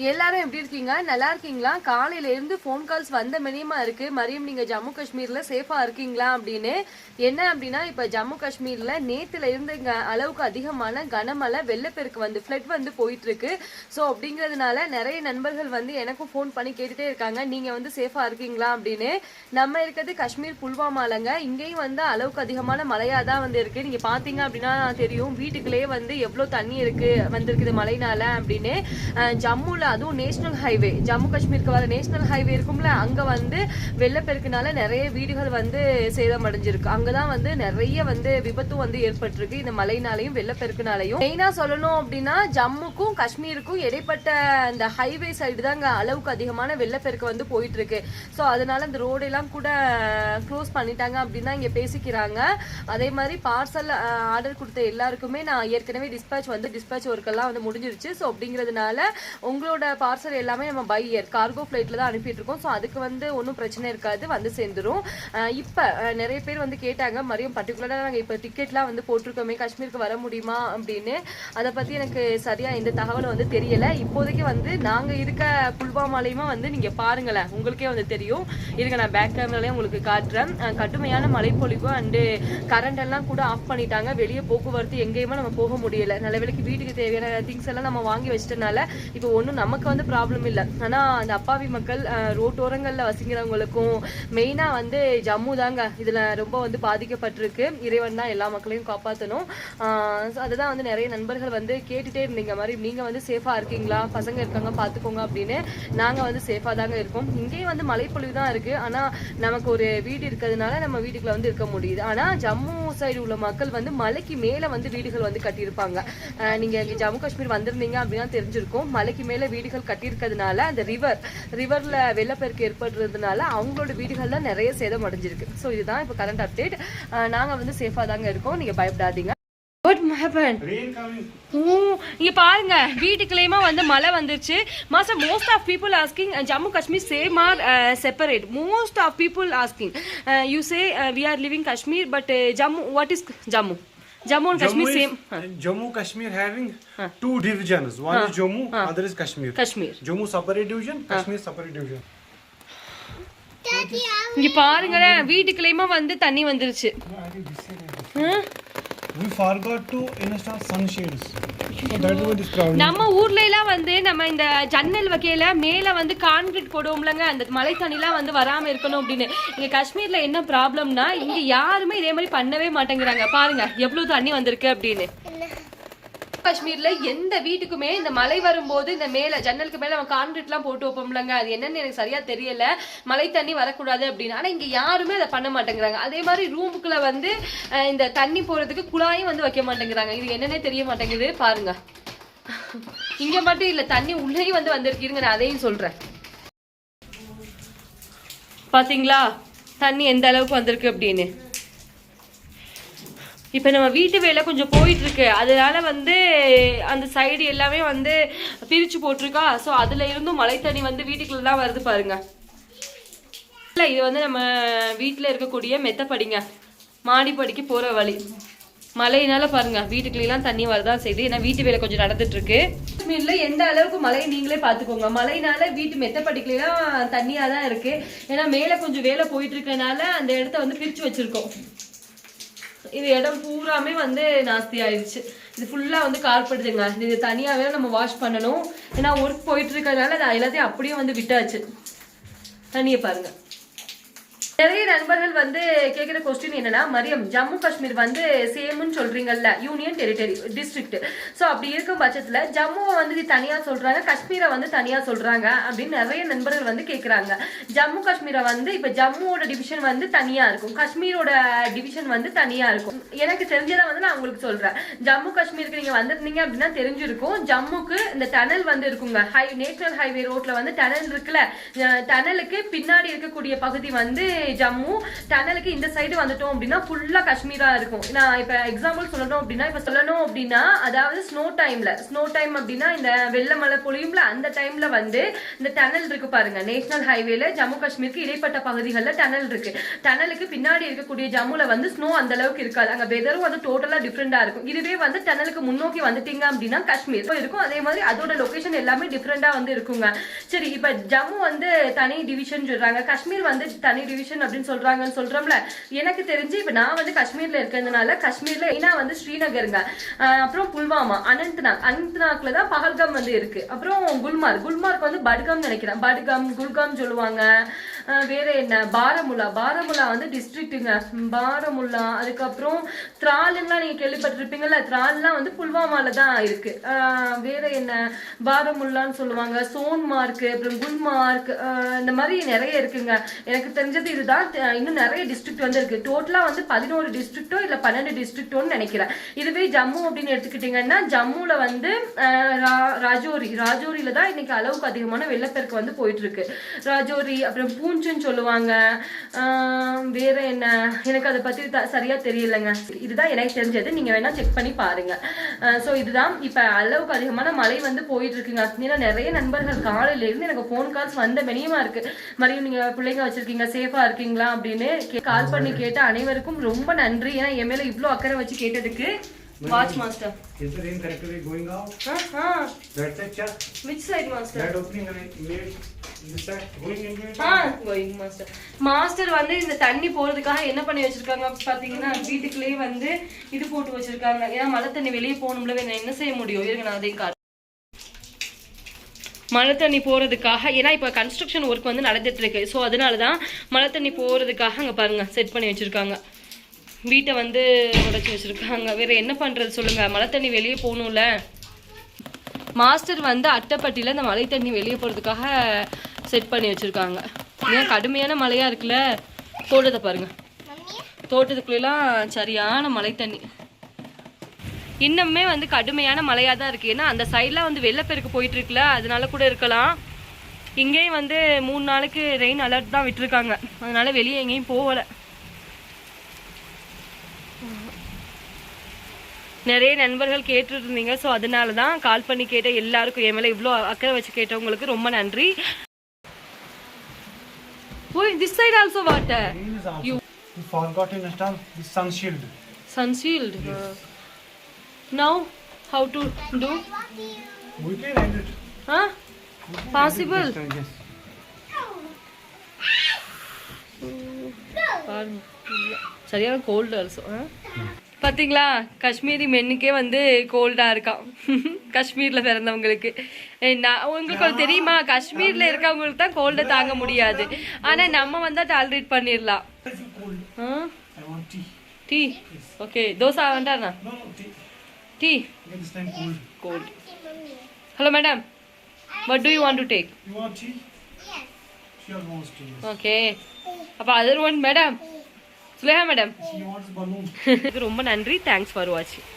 எல்லாரும் எப்படி இருக்கீங்க? நல்லா இருக்கீங்களா? காலையில இருந்து போன் கால்ஸ் வந்த மினிமா இருக்கு. மரியம் நீங்க ஜம்மு காஷ்மீர்ல சேஃபா இருக்கீங்களா அப்படின்னு. என்ன அப்படின்னா இப்ப ஜம்மு காஷ்மீர்ல நேத்துல இருந்து இங்க அளவுக்கு அதிகமான கனமழை வெள்ளப்பெருக்கு வந்து ஃபிளட் வந்து போயிட்டு இருக்கு. ஸோ அப்படிங்கிறதுனால நிறைய நண்பர்கள் வந்து எனக்கும் ஃபோன் பண்ணி கேட்டுட்டே இருக்காங்க, நீங்க வந்து சேஃபா இருக்கீங்களா அப்படின்னு. நம்ம இருக்கிறது காஷ்மீர் புல்வாமாலங்க. இங்கேயும் வந்து அளவுக்கு அதிகமான மழையா தான் வந்து இருக்கு. நீங்க பாத்தீங்க அப்படின்னா தெரியும், வீட்டுக்குள்ளேயே வந்து எவ்வளவு தண்ணி இருக்கு வந்திருக்குது மழைனால அப்படின்னு. ஜம்மு அதுவும் நேஷனல் ஹைவே, ஜம்மு காஷ்மீருக்கு வர நேஷனல் ஹைவே இருக்கும்ல, அங்க வந்து வெள்ளப்பெருக்குனால நிறைய வீடுகள் வந்து சேதமடைஞ்சிருக்கு. அங்கதான் வந்து நிறைய வந்து விபத்தும் வந்து ஏற்பட்டிருக்கு இந்த மழைனாலையும் வெள்ளப்பெருக்குனாலையும். மெயினா சொல்லணும் அப்படின்னா ஜம்முக்கும் காஷ்மீருக்கும் இடைப்பட்ட அந்த ஹைவே சைடு தாங்க அளவுக்கு அதிகமான வெள்ளப்பெருக்கு வந்து போயிட்டு இருக்கு. ஸோ அதனால இந்த ரோடு எல்லாம் கூட க்ளோஸ் பண்ணிட்டாங்க அப்படின்னு இங்க பேசிக்கிறாங்க. அதே மாதிரி பார்சல் ஆர்டர் கொடுத்த எல்லாருக்குமே நான் ஏற்கனவே டிஸ்பேச் ஒர்க்கெல்லாம் வந்து முடிஞ்சிருச்சு. ஸோ அப்படிங்கிறதுனால உங்களோட பார்சல் எல்லாமே நம்ம பை ஏர் கார்கோ ஃபிளைட்ல தான் அனுப்பிட்டு இருக்கோம். ஸோ அதுக்கு வந்து ஒன்றும் பிரச்சனை இருக்காது, வந்து சேர்ந்துரும். இப்போ நிறைய பேர் வந்து கேட்டாங்க, மறுபடியும் பர்டிகுலரா நாங்கள் இப்போ டிக்கெட்லாம் வந்து போட்டிருக்கோமே, காஷ்மீருக்கு வர முடியுமா அப்படின்னு. அதை பத்தி எனக்கு சரியா இந்த தகவல் வந்து தெரியல. இப்போதைக்கு வந்து நாங்க இருக்க புல்வாமாலையுமா வந்து நீங்க பாருங்களேன், உங்களுக்கே வந்து தெரியும். இருங்க, நான் பேக் கேமராலையும் உங்களுக்கு காட்டுறேன். கடுமையான மழைப்பொழிவு அண்டு கரண்ட் எல்லாம் கூட ஆஃப் பண்ணிட்டாங்க. வெளியே போக்குவரத்து எங்கேயுமே நம்ம போக முடியல. நல்ல வேளைக்கு வீட்டுக்கு தேவையான திங்ஸ் எல்லாம் நம்ம வாங்கி வச்சிட்டனால இப்போ ஒன்றும் நமக்கு வந்து ப்ராப்ளம் இல்லை. ஆனால் அந்த அப்பாவி மக்கள் ரோட்டோரங்களில் வசிக்கிறவங்களுக்கும் மெயினாக வந்து ஜம்மு தாங்க இதில் ரொம்ப வந்து பாதிக்கப்பட்டிருக்கு. இறைவன் தான் எல்லா மக்களையும் காப்பாற்றணும். அதுதான் வந்து நிறைய நண்பர்கள் வந்து கேட்டுகிட்டே இருந்தீங்க, மாதிரி நீங்கள் வந்து சேஃபாக இருக்கீங்களா, பசங்க இருக்காங்க பார்த்துக்கோங்க அப்படின்னு. நாங்கள் வந்து சேஃபாக தாங்க இருக்கோம். இங்கேயும் வந்து மழைப்பொழிவு தான் இருக்குது. ஆனால் நமக்கு ஒரு வீடு இருக்கிறதுனால நம்ம வீட்டுக்குள்ள வந்து இருக்க முடியுது. ஆனால் ஜம்மு சைடு உள்ள மக்கள் வந்து மலைக்கு மேலே வந்து வீடுகள் வந்து கட்டியிருப்பாங்க. நீங்கள் இங்கே ஜம்மு காஷ்மீர் வந்திருந்தீங்க அப்படின்னா தெரிஞ்சிருக்கும். மலைக்கு மேலே வீடுகள் கட்டியிருக்கிறதுனால அந்த ரிவர்ல வெள்ளப்பெருக்கு ஏற்படுறதுனால அவங்களோட வீடுகள்ல நிறைய சேதம் அடைஞ்சிருக்கு. ஸோ இதுதான் இப்போ கரண்ட் அப்டேட். நாங்க வந்து சேஃபா தாங்க இருக்கோம், நீங்க பயப்படாதீங்க. இங்க பாருங்க, வீட்டுக்குள்ளேயுமா வந்து மழை வந்துருச்சு. Most of people asking Jammu Kashmir same or separate. Most of people asking you say we are living Kashmir but Jammu, what is Jammu? Jammu and Kashmir same. Jammu Kashmir having two divisions. One is Jammu, other is Kashmir. Jammu separate division, Kashmir separate division. இங்க பாருங்களேன், வீட்டுக்குள்ளேயுமா வந்து தண்ணி வந்துருச்சு. We forgot to install sunshades. So that is what is problem. நம்ம ஊர்ல எல்லாம் வந்து நம்ம இந்த ஜன்னல் வகையில மேல வந்து கான்கிரீட் போடுவோம்லங்க, அந்த மழை தண்ணிலாம் வந்து வராம இருக்கணும் அப்படின்னு. இங்க காஷ்மீர்ல என்ன ப்ராப்ளம்னா இங்க யாருமே இதே மாதிரி பண்ணவே மாட்டேங்கிறாங்க. பாருங்க எவ்வளவு தண்ணி வந்திருக்கு அப்படின்னு. காஷ்மீர்ல எந்த வீட்டுக்குமே இந்த மழை வரும்போது இந்த மேல ஜன்னலுக்கு மேல நம்ம கான்கிரீட் எல்லாம் போட்டு வைப்போம்லங்க, அது என்னன்னு எனக்கு சரியா தெரியல, மழை தண்ணி வரக்கூடாது அப்படின்னு. ஆனா இங்க யாருமே அதை பண்ண மாட்டேங்கிறாங்க. அதே மாதிரி ரூமுக்குள்ள வந்து இந்த தண்ணி போறதுக்கு குழாயும் வந்து வைக்க மாட்டேங்கிறாங்க. இது என்னன்னே தெரிய மாட்டேங்குது. பாருங்க, இங்க மட்டும் இல்ல, தண்ணி உள்ளேயும் வந்து வந்திருக்கு. இருங்க, நான் அதையும் சொல்றேன். பாத்தீங்களா தண்ணி எந்த அளவுக்கு வந்திருக்கு அப்படின்னு. இப்போ நம்ம வீட்டு வேலை கொஞ்சம் போயிட்டு இருக்கு, அதனால வந்து அந்த சைடு எல்லாமே வந்து பிரிச்சு போட்டிருக்கா. ஸோ அதுல இருந்தும் மழை தண்ணி வந்து வீட்டுக்குள்ள தான் வருது பாருங்க. இல்லை, இது வந்து நம்ம வீட்டில் இருக்கக்கூடிய மெத்தப்படிங்க, மாடிப்படிக்கு போற வழி. மழையினால பாருங்க வீட்டுக்குள்ளெல்லாம் தண்ணி வரதான் செய்யுது. ஏன்னா வீட்டு வேலை கொஞ்சம் நடந்துட்டு இருக்கு. காஷ்மீர்ல எந்த அளவுக்கு மழை நீங்களே பாத்துக்கோங்க. மழைனால வீட்டு மெத்தப்படிக்கலாம் தண்ணியா தான் இருக்கு. ஏன்னா மேல கொஞ்சம் வேலை போயிட்டு இருக்கனால அந்த இடத்த வந்து பிரிச்சு வச்சிருக்கோம். இது இடம் பூராமே வந்து நாஸ்தி ஆயிடுச்சு. இது ஃபுல்லா வந்து கார்படுதுங்க. இது தனியாவே நம்ம வாஷ் பண்ணணும். ஏன்னா ஒர்க் போயிட்டு இருக்கிறதுனால அது எல்லாத்தையும் அப்படியே வந்து விட்டாச்சு. தண்ணியை பாருங்க. நிறைய நண்பர்கள் வந்து கேட்கிற கொஸ்டின் என்னன்னா, மரியம் ஜம்மு காஷ்மீர் வந்து சேம்னு சொல்றீங்கல்ல, யூனியன் டெரிட்டரி டிஸ்ட்ரிக்ட். ஸோ அப்படி இருக்கும் பட்சத்துல ஜம்முவை வந்து தனியா சொல்றாங்க, காஷ்மீரை வந்து தனியா சொல்றாங்க அப்படின்னு நிறைய நண்பர்கள் வந்து கேட்கறாங்க. ஜம்மு காஷ்மீரை வந்து இப்ப ஜம்முவோட டிவிஷன் வந்து தனியா இருக்கும், காஷ்மீரோட டிவிஷன் வந்து தனியா இருக்கும். எனக்கு தெரிஞ்சதை வந்து நான் உங்களுக்கு சொல்றேன். ஜம்மு காஷ்மீருக்கு நீங்க வந்திருந்தீங்க அப்படின்னா தெரிஞ்சிருக்கும், ஜம்முக்கு இந்த டனல் வந்து இருக்குங்க. நேஷனல் ஹைவே ரோட்ல வந்து டனல் இருக்குல்ல, டனலுக்கு பின்னாடி இருக்கக்கூடிய பகுதி வந்து ஜம்மு, டனலுக்கு இந்த சைடு வந்துட்டோம் அப்படின்னா ஃபுல்லா காஷ்மீரா இருக்கும். நான் இப்ப எக்ஸாம்பிள் சொல்லணும் அப்படின்னா அதாவது ஸ்னோ டைம் அப்படின்னா இந்த வெள்ள மழை பொழியும்ல அந்த டைம்ல வந்து இந்த டனல் இருக்கு பாருங்க, நேஷனல் ஹைவேல ஜம்மு காஷ்மீருக்கு இடைப்பட்ட பகுதிகளில் டனல் இருக்கு. டனலுக்கு பின்னாடி இருக்கக்கூடிய ஜம்முல வந்து ஸ்னோ அந்த அளவுக்கு இருக்காது, அங்க வெதரும் வந்து டோட்டலா டிஃப்ரெண்டா இருக்கும். இதுவே வந்து டனலுக்கு முன்னோக்கி வந்துட்டீங்க அப்படின்னா காஷ்மீர் இருக்கும். அதே மாதிரி அதோட லொகேஷன் எல்லாமே டிஃப்ரெண்டா வந்து இருக்குங்க. சரி, இப்ப ஜம்மு வந்து தனி டிவிஷன் சொல்றாங்க, காஷ்மீர் வந்து தனி டிவிஷன் அப்படின்னு சொல்றாங்கன்னு சொல்றோம்ல. எனக்கு தெரிஞ்சு இப்ப நான் வந்து காஷ்மீர்ல இருக்கிறதுனால காஷ்மீர்ல ஏன்னா வந்து ஸ்ரீநகருங்க, அப்புறம் புல்வாமா, அனந்த்நாக்ல தான் பஹல்காம் வந்து இருக்கு. அப்புறம் குல்மார்க் வந்து பட்காம் நினைக்கிறேன், குல்காம் சொல்லுவாங்க. வேற என்ன, பாரமுல்லா வந்து டிஸ்ட்ரிக்ட்டுங்க, பாரமுல்லா. அதுக்கப்புறம் திரால்லாம் நீங்க கேள்விப்பட்டிருப்பீங்கல்ல, திரால்லாம் வந்து புல்வாமால தான் இருக்கு. வேற என்ன, பாரமுல்லான்னு சொல்லுவாங்க, சோன்மார்க், அப்புறம் குல்மார்க், இந்த மாதிரி நிறைய இருக்குங்க. எனக்கு தெரிஞ்சது இதுதான். இன்னும் நிறைய டிஸ்ட்ரிக்ட் வந்து இருக்கு. டோட்டலா வந்து 11 டிஸ்ட்ரிக்டோ இல்ல 12 டிஸ்ட்ரிக்டோன்னு நினைக்கிறேன். இதுவே ஜம்மு அப்படின்னு எடுத்துக்கிட்டீங்கன்னா ஜம்முல வந்து ராஜோரியில தான் இன்னைக்கு அளவுக்கு அதிகமான வெள்ளப்பெருக்கு வந்து போயிட்டு இருக்கு. ராஜோரி, அப்புறம் பூஞ்சுன்னு சொல்லுவாங்க. வேற என்ன, எனக்கு அதை பத்தி சரியா தெரியலங்க. இதுதான் எனக்கு தெரிஞ்சது, நீங்க வேணா செக் பண்ணி பாருங்க. சோ இதுதான் இப்ப அளவுக்கு அதிகமான மழை வந்து போயிட்டு இருக்குங்க. ஏன்னா நிறைய நண்பர்கள் காலையில இருந்து எனக்கு போன் கால்ஸ் வந்த மெனியமா இருக்கு. மறுபடியும் நீங்க பிள்ளைங்க வச்சிருக்கீங்க, சேஃபா இருக்கீங்களா அப்படின்னு கால் பண்ணி கேட்ட அனைவருக்கும் ரொம்ப நன்றி. ஏன்னா என் மேல இவ்வளவு அக்கறை வச்சு கேட்டதுக்கு. Watch master. Is the rain correctly going out? That's it, yeah. Which side, master? That opening made this side going into it. Going, master. Master வந்து இந்த தண்ணி போறதுக்காக என்ன பண்ணி வச்சிருக்காங்க பாத்தீங்கன்னா, வீட்டுக்குள்ளேயே வந்து இது போட்டு வச்சிருக்காங்க. ஏன்னா மழை தண்ணி வெளியே போகணும்ல, என்ன செய்ய முடியும், இருங்க நான் அதையும் காட்டுறேன். மழை தண்ணி போறதுக்காக, ஏன்னா இப்ப கன்ஸ்ட்ரக்ஷன் ஒர்க் வந்து நடந்துட்டு இருக்கு. ஸோ அதனாலதான் மழை தண்ணி போறதுக்காக அங்க பாருங்க செட் பண்ணி வச்சிருக்காங்க. வீட்டை வந்து உடைச்சி வச்சிருக்காங்க. வேற என்ன பண்றது சொல்லுங்க, மழை தண்ணி வெளியே போகணும்ல. மாஸ்டர் வந்து அட்டைப்பட்டியில இந்த மழை தண்ணி வெளியே போறதுக்காக செட் பண்ணி வச்சிருக்காங்க. ஏன் கடுமையான மழையா இருக்குல்ல, தோட்டத்தை பாருங்க, தோட்டத்துக்குள்ளெல்லாம் சரியான மழை தண்ணி. இன்னுமே வந்து கடுமையான மழையா தான் இருக்கு. ஏன்னா அந்த சைட்ல வந்து வெள்ளப்பெருக்கு போயிட்டு இருக்குல்ல, அதனால கூட இருக்கலாம். இங்கேயும் வந்து 3 நாளுக்கு ரெயின் அலர்ட் தான் விட்டுருக்காங்க, அதனால வெளியே எங்கேயும் போகல. நிறைய நண்பர்கள் கேட்டு இருந்தீங்க. ஸோ அதனால தான் கால் பண்ணி கேட்ட எல்லாருக்கும், என் மேலே இவ்வளோ அக்கறை வச்சு கேட்டவங்களுக்கு ரொம்ப நன்றி. This side also water. You forgot to install the sun shield. Sun shield. Yes. Now how to do? We can end it. Huh? Possible. Yes. சரியான கோல்டு ஆல்சோ. பார்த்தீங்களா, காஷ்மீரி மென்னுக்கே வந்து கோல்டாக இருக்கான். காஷ்மீரில் பிறந்தவங்களுக்கு. உங்களுக்கு தெரியுமா, காஷ்மீரில் இருக்கவங்களுக்கு தான் கோல்டை தாங்க முடியாது. ஆனால் நம்ம வந்து டாலரேட் பண்ணிடலாம். டீ ஓகே, தோசை வேண்டாண்ணா, tea cold. Hello madam, what do you want to take? You want tea? Yes. She wants tea. Okay. அப்போ other one madam, Suleha madam. She wants balloon. ரொம்ப நன்றி. தேங்க்ஸ் ஃபார் வாட்சிங்.